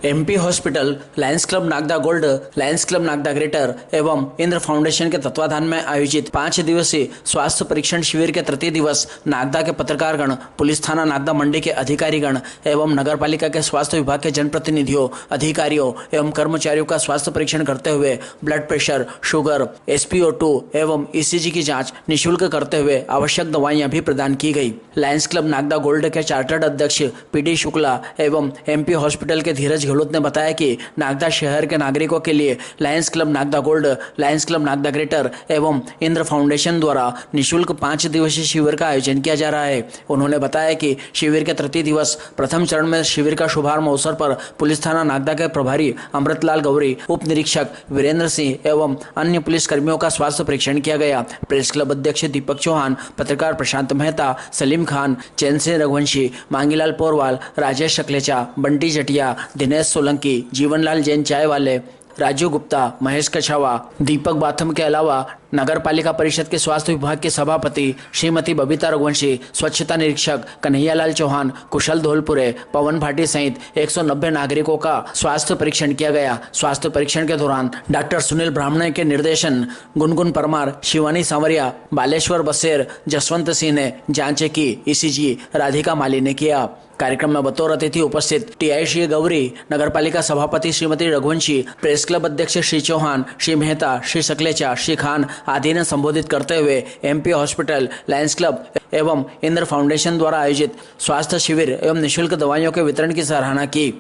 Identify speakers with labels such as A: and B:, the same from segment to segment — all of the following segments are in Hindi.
A: MP hospital, Lions club Nagda gold, Lions club Nagda greater एवं इंद्र फाउंडेशन के तत्वाधान में आयोजित 5 दिवसीय स्वास्थ्य परीक्षण शिविर के तृतीय दिवस नागदा के पत्रकारगण, पुलिस थाना नागदा मंडी के अधिकारीगण एवं नगर पालिका के स्वास्थ्य विभाग के जनप्रतिनिधियों, अधिकारियों एवं कर्मचारियों का स्वास्थ्य परीक्षण करते हुए ब्लड प्रेशर, शुगर, SpO2 एवं ECG की जाँच निःशुल्क करते हुए आवश्यक दवाइयाँ भी प्रदान की गई। लायंस क्लब नागदा गोल्ड के चार्टर्ड अध्यक्ष PD शुक्ला एवं MP हॉस्पिटल के धीरज गहलोत ने बताया कि नागदा शहर के नागरिकों के लिए Lions club Nagda gold, Lions club Nagda greater एवं इंद्र फाउंडेशन द्वारा निःशुल्क 5 दिवसीय शिविर का आयोजन किया जा रहा है। उन्होंने बताया कि शिविर के तृतीय दिवस प्रथम चरण में शिविर का शुभारंभ अवसर पर पुलिस थाना नागदा के प्रभारी अमृतलाल गौरी, उप निरीक्षक वीरेंद्र सिंह एवं अन्य पुलिस कर्मियों का स्वास्थ्य परीक्षण किया गया। प्रेस क्लब अध्यक्ष दीपक चौहान, पत्रकार प्रशांत मेहता, सलीम खान, चैन सिंह रघुवंशी, मांगीलाल पोरवाल, राजेश शकलेचा, बंटी जटिया, दिनेश सोलंकी, जीवनलाल जैन चाय वाले, राजू गुप्ता, महेश कछावा, दीपक बाथम के अलावा नगर पालिका परिषद के स्वास्थ्य विभाग के सभापति श्रीमती बबीता रघुवंशी, स्वच्छता निरीक्षक कन्हैयालाल चौहान, कुशल धौलपुरे, पवन भाटी सहित 190 नागरिकों का स्वास्थ्य परीक्षण किया गया। स्वास्थ्य परीक्षण के दौरान डॉक्टर सुनील ब्राह्मणे के निर्देशन गुनगुन परमार, शिवानी सांवरिया, बालेश्वर बसेर, जसवंत सिंह ने जांचें की। ECG राधिका माली ने किया। कार्यक्रम में बतौर अतिथि उपस्थित TI श्री गौरी, नगर पालिका सभापति श्रीमती रघुवंशी, प्रेस क्लब अध्यक्ष श्री चौहान, श्री मेहता, श्री सकलेचा, श्री खान आदि ने संबोधित करते हुए MP हॉस्पिटल, लायंस क्लब एवं इंद्र फाउंडेशन द्वारा आयोजित स्वास्थ्य शिविर एवं निःशुल्क दवाइयों के वितरण की सराहना की।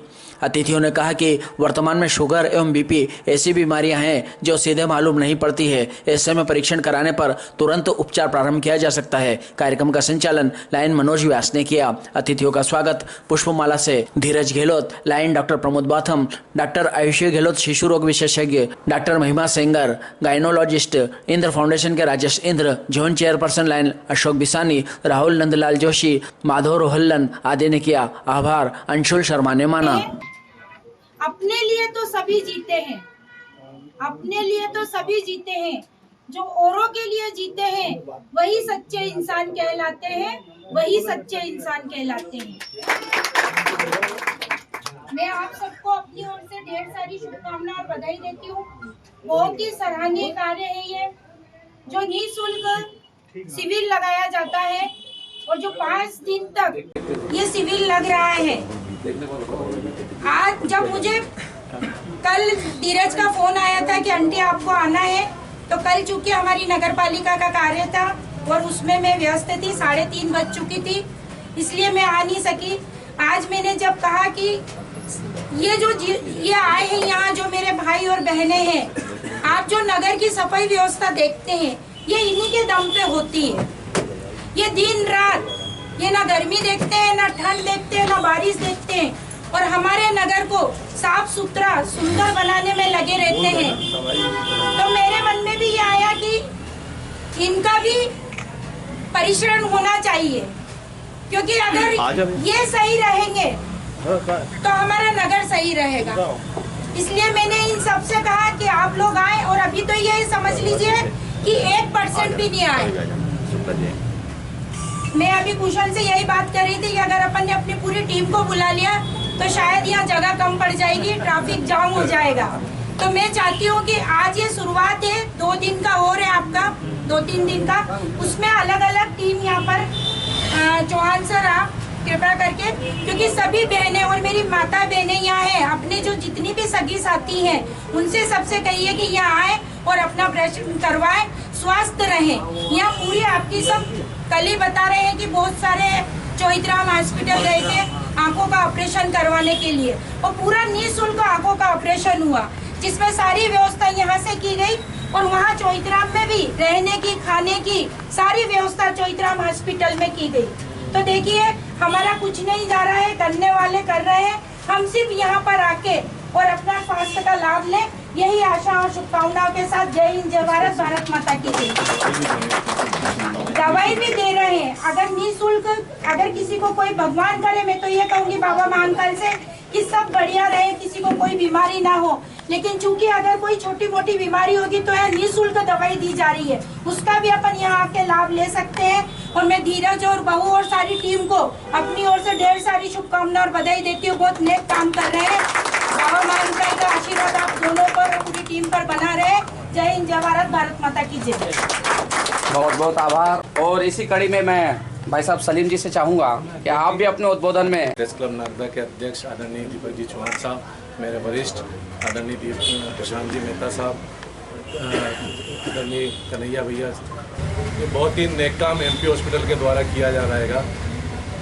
A: अतिथियों ने कहा कि वर्तमान में शुगर एवं BP ऐसी बीमारियां हैं जो सीधे मालूम नहीं पड़ती है। ऐसे में परीक्षण कराने पर तुरंत उपचार प्रारंभ किया जा सकता है। कार्यक्रम का संचालन लायन मनोज व्यास ने किया। अतिथियों का स्वागत पुष्पमाला से Dheeraj Gehlot, lion doctor Pramod Batham, doctor Ayushi Gehlot शिशु रोग विशेषज्ञ, डॉक्टर महिमा सेंगर, गायनोलॉजिस्ट, इंद्र फाउंडेशन के Rajesh Indra, zone chairperson lion Ashok Bisani, Rahul Nandlal Joshi, Madhav Rohallan आदि ने किया। आभार अंशुल शर्मा ने माना।
B: अपने लिए तो सभी जीते हैं, अपने लिए तो सभी जीते हैं, जो औरों के लिए जीते हैं वही सच्चे इंसान कहलाते हैं, वही सच्चे इंसान कहलाते हैं। मैं आप सबको अपनी ओर से ढेर सारी शुभकामनाएं और बधाई देती हूँ। बहुत ही सराहनीय कार्य है ये, जो निःशुल्क शिविर लगाया जाता है और जो 5 दिन तक ये शिविर लग रहा है। आज जब मुझे कल धीरज का फोन आया था कि आंटी आपको आना है, तो कल चूंकि हमारी नगर पालिका का कार्य था और उसमें मैं व्यस्त थी, 3:30 बज चुकी थी, इसलिए मैं आ नहीं सकी। आज मैंने जब कहा कि ये आए हैं यहाँ, जो मेरे भाई और बहनें हैं, आप जो नगर की सफाई व्यवस्था देखते हैं ये इन्हीं के दम पे होती है। ये दिन रात ये ना गर्मी देखते हैं, ना ठंड देखते हैं, ना बारिश देखते हैं और हमारे नगर को साफ सुथरा सुंदर बनाने में लगे रहते हैं। तो मेरे मन में भी ये आया कि इनका भी परिश्रम होना चाहिए, क्योंकि अगर ये सही रहेंगे तो हमारा नगर सही रहेगा। इसलिए मैंने इन सबसे कहा कि आप लोग आए, और अभी तो ये समझ लीजिए कि 1% भी नहीं आए। मैं अभी कुशल से यही बात कर रही थी कि अगर अपन ने अपनी पूरी टीम को बुला लिया तो शायद यहाँ जगह कम पड़ जाएगी, ट्रैफिक जाम हो जाएगा। तो मैं चाहती हूँ कि आज ये शुरुआत है, 2 दिन का और है आपका, 2-3 दिन का, उसमें अलग अलग टीम यहाँ पर चौहान सर आप कृपया करके, क्योंकि सभी बहनें और मेरी माता बहनें यहाँ हैं, अपने जो जितनी भी सगी साथी हैं उनसे सबसे कहिए कि यहाँ आए और अपना ऑपरेशन करवाएं, स्वस्थ रहें। यहाँ पूरी आपकी सब कल ही बता रहे हैं कि बहुत सारे चौहितराम हॉस्पिटल गए थे आंखों का ऑपरेशन करवाने के लिए, और पूरा निःशुल्क आंखों का ऑपरेशन हुआ, जिसमें सारी व्यवस्था यहाँ से की गई और वहाँ चौहितराम में भी रहने की, खाने की सारी व्यवस्था चौहितराम हॉस्पिटल में की गई। तो देखिए हमारा कुछ नहीं जा रहा है, करने वाले कर रहे हैं, हम सिर्फ यहाँ पर आके और अपना स्वास्थ्य का लाभ लें, यही आशा और शुभकामनाओं के साथ जय हिंद, जय भारत, भारत माता की जय। दवाई भी दे रहे हैं अगर निःशुल्क, अगर किसी को कोई भगवान करे, मैं तो ये कहूँगी बाबा महाकाल से कि सब बढ़िया रहे, किसी को कोई बीमारी ना हो, लेकिन चूंकि अगर कोई छोटी मोटी बीमारी होगी तो यह निःशुल्क दवाई दी जा रही है, उसका भी अपन यहाँ आके लाभ ले सकते हैं। और मैं धीरज और बहू और सारी टीम को अपनी ओर से ढेर सारी शुभकामनाएं और बधाई देती हूँ। बहुत नेक काम कर रहे हैं। भारत माता की जय।
C: बहुत बहुत आभार। और इसी कड़ी में मैं भाई साहब सलीम जी से चाहूँगा कि आप भी अपने उद्बोधन में।
D: प्रेस क्लब नागदा के अध्यक्ष आदरणीय दीपक जी चौहान साहब, मेरे वरिष्ठ आदरणीय प्रशांत जी मेहता साहब, आदरणीय कन्हैया भैया, ये बहुत ही नेक काम एमपी हॉस्पिटल के द्वारा किया जा रहा है।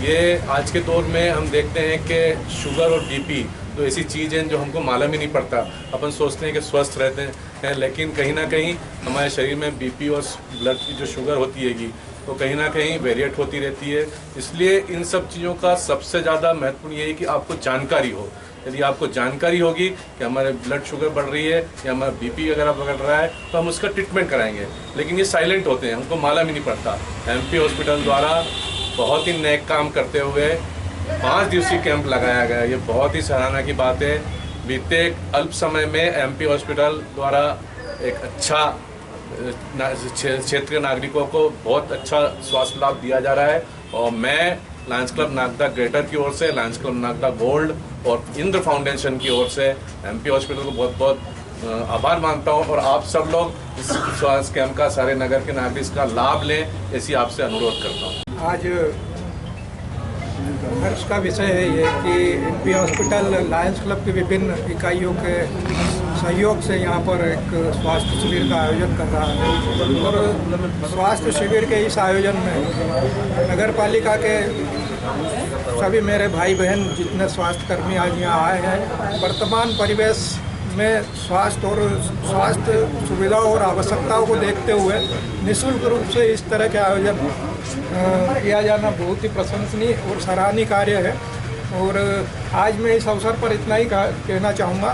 D: ये आज के दौर में हम देखते हैं कि शुगर और बीपी तो ऐसी चीज़ है जो हमको मालूम ही नहीं पड़ता। अपन सोचते हैं कि स्वस्थ रहते हैं, लेकिन कहीं ना कहीं हमारे शरीर में बीपी और ब्लड की जो शुगर होती है तो कहीं ना कहीं वेरिएट होती रहती है। इसलिए इन सब चीज़ों का सबसे ज़्यादा महत्वपूर्ण ये है कि आपको जानकारी हो। यदि आपको जानकारी होगी कि हमारे ब्लड शुगर बढ़ रही है या हमारा बीपी वगैरह बढ़ रहा है तो हम उसका ट्रीटमेंट कराएंगे, लेकिन ये साइलेंट होते हैं, हमको मालूम ही नहीं पड़ता। एमपी हॉस्पिटल द्वारा बहुत ही नेक काम करते हुए 5 दिवसीय कैंप लगाया गया, ये बहुत ही सराहना की बात है। बीते अल्प समय में एमपी हॉस्पिटल द्वारा एक अच्छा क्षेत्र के नागरिकों को बहुत अच्छा स्वास्थ्य लाभ दिया जा रहा है। और मैं लायंस क्लब नागदा ग्रेटर की ओर से, लायंस क्लब नागदा गोल्ड और इंद्र फाउंडेशन की ओर से एमपी हॉस्पिटल को बहुत बहुत आभार मानता हूं। और आप सब लोग इस स्वास्थ्य कैंप का, सारे नगर के नागरिक इसका लाभ लें, ऐसी आपसे अनुरोध करता हूं।
E: आज हर्ष का विषय है ये कि एमपी हॉस्पिटल लायंस क्लब की विभिन्न इकाइयों के सहयोग से यहाँ पर एक स्वास्थ्य शिविर का आयोजन कर रहा है। और स्वास्थ्य शिविर के इस आयोजन में नगर पालिका के सभी मेरे भाई बहन जितने स्वास्थ्य कर्मी आज यहाँ आए हैं, वर्तमान परिवेश में स्वास्थ्य सुविधाओं और आवश्यकताओं को देखते हुए निःशुल्क रूप से इस तरह के आयोजन किया जाना बहुत ही प्रशंसनीय और सराहनीय कार्य है। और आज मैं इस अवसर पर इतना ही कहना चाहूँगा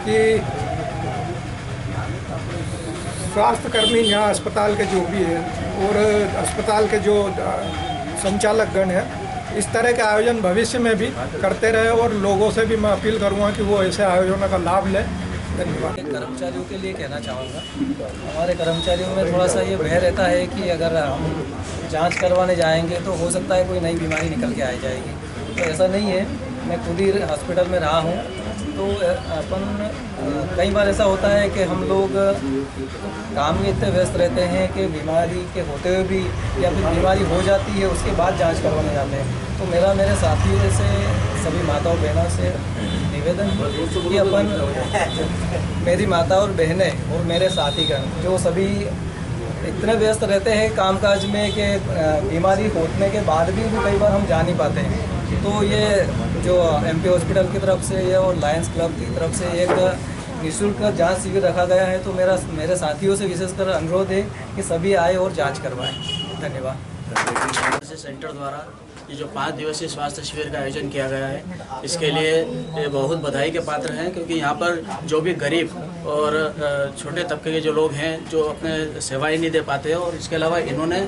E: कि स्वास्थ्यकर्मी यहाँ अस्पताल के जो भी है और अस्पताल के जो संचालक गण है, इस तरह के आयोजन भविष्य में भी करते रहे। और लोगों से भी मैं अपील करूँगा कि वो ऐसे आयोजनों का लाभ लें। धन्यवाद।
F: कर्मचारियों के लिए कहना चाहूँगा, हमारे कर्मचारियों में थोड़ा सा ये भय रहता है कि अगर हम जांच करवाने जाएंगे तो हो सकता है कोई नई बीमारी निकल के आ जाएगी, तो ऐसा नहीं है। मैं खुद ही हॉस्पिटल में रहा हूँ, तो अपन कई बार ऐसा होता है कि हम लोग काम में इतने व्यस्त रहते हैं कि बीमारी के होते हुए भी या फिर बीमारी हो जाती है उसके बाद जांच करवाने जाते हैं। तो मेरे साथियों से, सभी माताओं बहनों से निवेदन कि अपन, मेरी माता और बहनें और मेरे साथीगण जो सभी इतने व्यस्त रहते हैं कामकाज में कि बीमारी होने के बाद भी कई बार हम जा नहीं पाते हैं। तो ये जो एमपी हॉस्पिटल की तरफ से और लायंस क्लब की तरफ से एक निःशुल्क जांच शिविर रखा गया है, तो मेरे साथियों से विशेषकर अनुरोध है कि सभी आए और जांच करवाएं। धन्यवाद।
A: सेंटर द्वारा ये जो 5 दिवसीय स्वास्थ्य शिविर का आयोजन किया गया है, इसके लिए ये बहुत बधाई के पात्र हैं, क्योंकि यहाँ पर जो भी गरीब और छोटे तबके के जो लोग हैं जो अपने सेवाएं नहीं दे पाते हैं, और इसके अलावा इन्होंने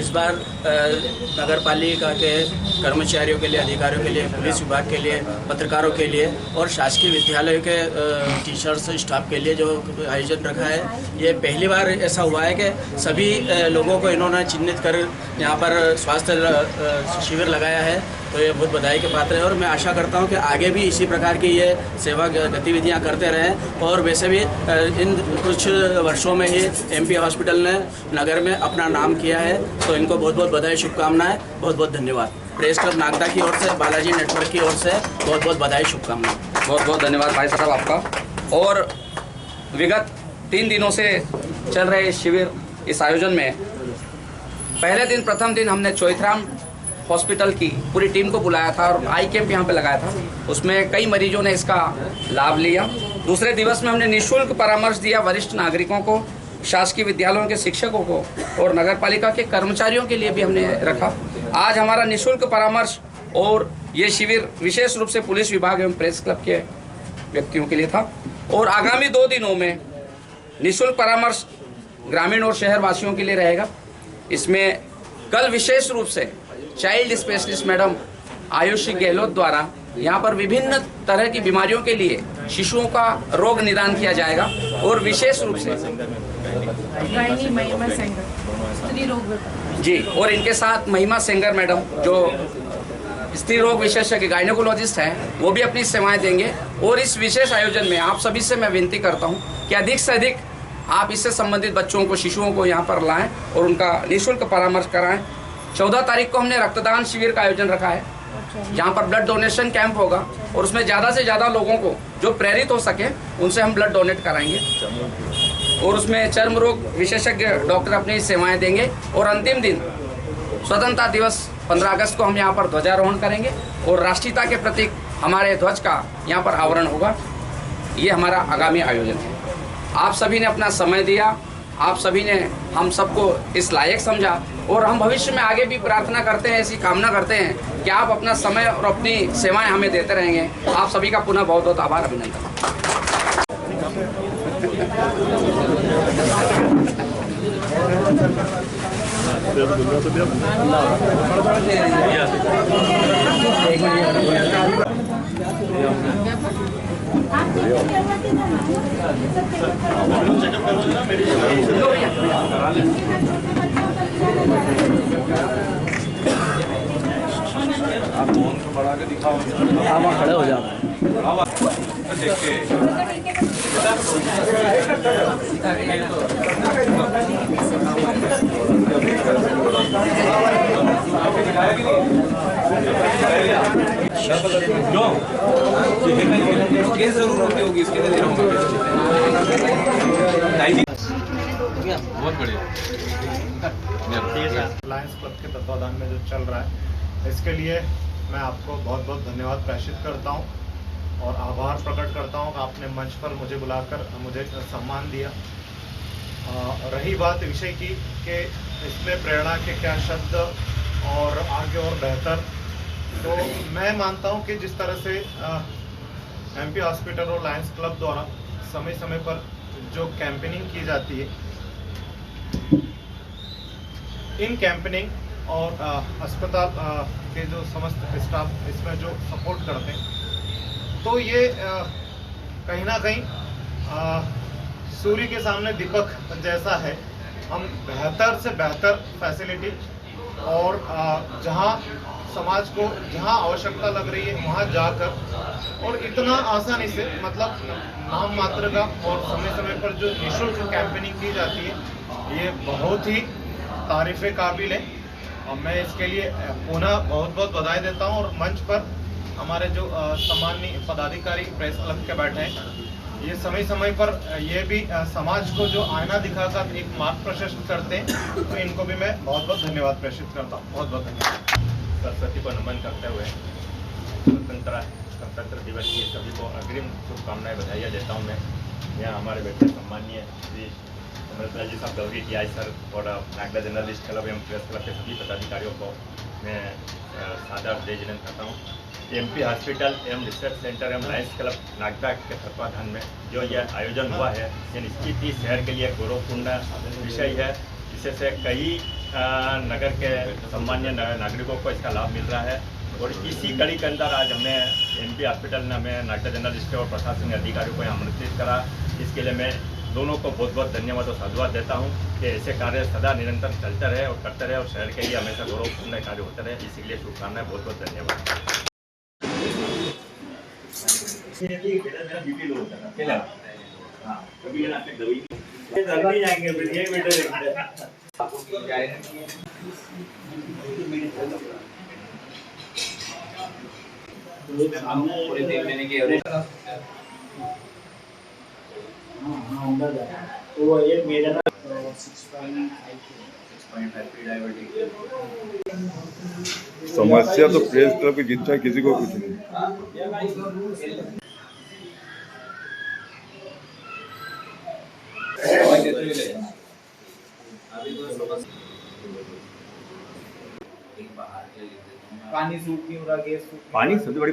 A: इस बार नगर पालिका के कर्मचारियों के लिए, अधिकारियों के लिए, पुलिस विभाग के लिए, पत्रकारों के लिए और शासकीय विद्यालयों के टीचर्स स्टाफ के लिए जो आयोजन रखा है, ये पहली बार ऐसा हुआ है कि सभी लोगों को इन्होंने चिन्हित कर यहाँ पर स्वास्थ्य शिविर लगाया है। तो ये बहुत बधाई के पात्र है और मैं आशा करता हूँ कि आगे भी इसी प्रकार की ये सेवा गतिविधियाँ करते रहें। और वैसे भी इन कुछ वर्षों में ही एमपी हॉस्पिटल ने नगर में अपना नाम किया है, तो इनको बहुत बहुत बधाई, शुभकामनाएं, बहुत बहुत धन्यवाद। प्रेस क्लब नागदा की ओर से, बालाजी नेटवर्क की ओर से बहुत बहुत बधाई, शुभकामनाएं।
C: बहुत बहुत धन्यवाद भाई साहब आपका। और विगत 3 दिनों से चल रहे इस शिविर, इस आयोजन में पहले दिन, प्रथम दिन हमने चोइथराम हॉस्पिटल की पूरी टीम को बुलाया था और आई कैंप यहाँ पे लगाया था। उसमें कई मरीजों ने इसका लाभ लिया। दूसरे दिवस में हमने निःशुल्क परामर्श दिया वरिष्ठ नागरिकों को, शासकीय विद्यालयों के शिक्षकों को और नगर पालिका के कर्मचारियों के लिए भी हमने रखा। आज हमारा निःशुल्क परामर्श और ये शिविर विशेष रूप से पुलिस विभाग एवं प्रेस क्लब के व्यक्तियों के लिए था। और आगामी 2 दिनों में निःशुल्क परामर्श ग्रामीण और शहर वासियों के लिए रहेगा। इसमें कल विशेष रूप से child specialist madam Ayushi Gehlot द्वारा यहाँ पर विभिन्न तरह की बीमारियों के लिए शिशुओं का रोग निदान किया जाएगा। और विशेष रूप से जी, और इनके साथ महिमा सेंगर मैडम जो स्त्री रोग विशेषज्ञ गायनेकोलॉजिस्ट हैं, वो भी अपनी सेवाएं देंगे। और इस विशेष आयोजन में आप सभी से मैं विनती करता हूं कि अधिक से अधिक आप इससे संबंधित बच्चों को, शिशुओं को यहाँ पर लाएं और उनका निःशुल्क परामर्श कराएं। 14 तारीख को हमने रक्तदान शिविर का आयोजन रखा है, जहाँ पर ब्लड डोनेशन कैंप होगा और उसमें ज़्यादा से ज़्यादा लोगों को जो प्रेरित हो सके उनसे हम ब्लड डोनेट कराएंगे और उसमें चर्म रोग विशेषज्ञ डॉक्टर अपनी सेवाएं देंगे। और अंतिम दिन स्वतंत्रता दिवस 15 अगस्त को हम यहाँ पर ध्वजारोहण करेंगे और राष्ट्रीयता के प्रतीक हमारे ध्वज का यहाँ पर आवरण होगा। ये हमारा आगामी आयोजन है। आप सभी ने अपना समय दिया, आप सभी ने हम सबको इस लायक समझा और हम भविष्य में आगे भी प्रार्थना करते हैं, ऐसी कामना करते हैं कि आप अपना समय और अपनी सेवाएं हमें देते रहेंगे। आप सभी का पुनः बहुत बहुत आभार, अभिनंदन।
A: आप वहाँ खड़े हो जाओ।
D: बहुत बढ़िया।
G: लायंस क्लब के तत्वाधान में जो चल रहा है, इसके लिए मैं आपको बहुत बहुत धन्यवाद प्रेषित करता हूं और आभार प्रकट करता हूं कि आपने मंच पर मुझे बुलाकर मुझे सम्मान दिया। रही बात विषय की कि इसमें प्रेरणा के क्या शब्द और आगे और बेहतर, तो मैं मानता हूं कि जिस तरह से एमपी हॉस्पिटल और लायंस क्लब द्वारा समय समय पर जो कैंपेनिंग की जाती है, इन कैंपेनिंग और अस्पताल के जो समस्त स्टाफ इसमें जो सपोर्ट करते हैं, तो ये कहीं ना कहीं सूर्य के सामने दीपक जैसा है। हम बेहतर से बेहतर फैसिलिटी और जहां समाज को जहां आवश्यकता लग रही है वहां जाकर और इतना आसानी से, मतलब नाम मात्र का और समय समय पर जो निःशुल्क कैंपेनिंग की जाती है, ये बहुत ही तारीफ़े काबिल है और मैं इसके लिए पुनः बहुत बहुत बधाई देता हूं। और मंच पर हमारे जो सम्माननीय पदाधिकारी प्रेस क्लब के बैठे हैं, ये समय समय पर ये भी समाज को जो आईना दिखाकर एक मार्ग प्रशस्त करते हैं, तो इनको भी मैं बहुत बहुत धन्यवाद प्रेषित करता हूँ। बहुत बहुत धन्यवाद।
H: सरस्वती को नमन करते हुए स्वतंत्र दिवस की सभी को अग्रिम शुभकामनाएं बधाइयाँ देता हूँ। मैं यहाँ हमारे बैठे सम्मानीय श्री अमृतलाल जी साहब गौरी टी आई सर और नागदा जर्नलिस्ट क्लब एवं प्रेस क्लब के सभी पदाधिकारियों को मैं सादर जय जयंत करता हूँ। एमपी हॉस्पिटल एवं रिसर्च सेंटर एवं लायंस क्लब नागदा के तत्वाधान में जो यह आयोजन हुआ है, ये निश्चित ही शहर के लिए गौरवपूर्ण विषय है। इससे कई नगर के सम्मान्य नागरिकों को इसका लाभ मिल रहा है और इसी कड़ी के अंदर आज हमने एमपी हॉस्पिटल ने हमें नागदा जर्नलिस्ट और प्रशासनिक अधिकारियों को आमंत्रित करा। इसके लिए मैं दोनों को बहुत बहुत धन्यवाद और साधुवाद देता हूं कि ऐसे कार्य सदा निरंतर चलते रहे और करते रहे और शहर के लिए हमेशा गौरवपूर्ण कार्य होते रहे। इसी लिए शुभकामनाएं, बहुत बहुत धन्यवाद।
I: समस्या तो प्रेस क्लब की जितना किसी को कुछ नहीं।
H: पानी सबसे बड़ी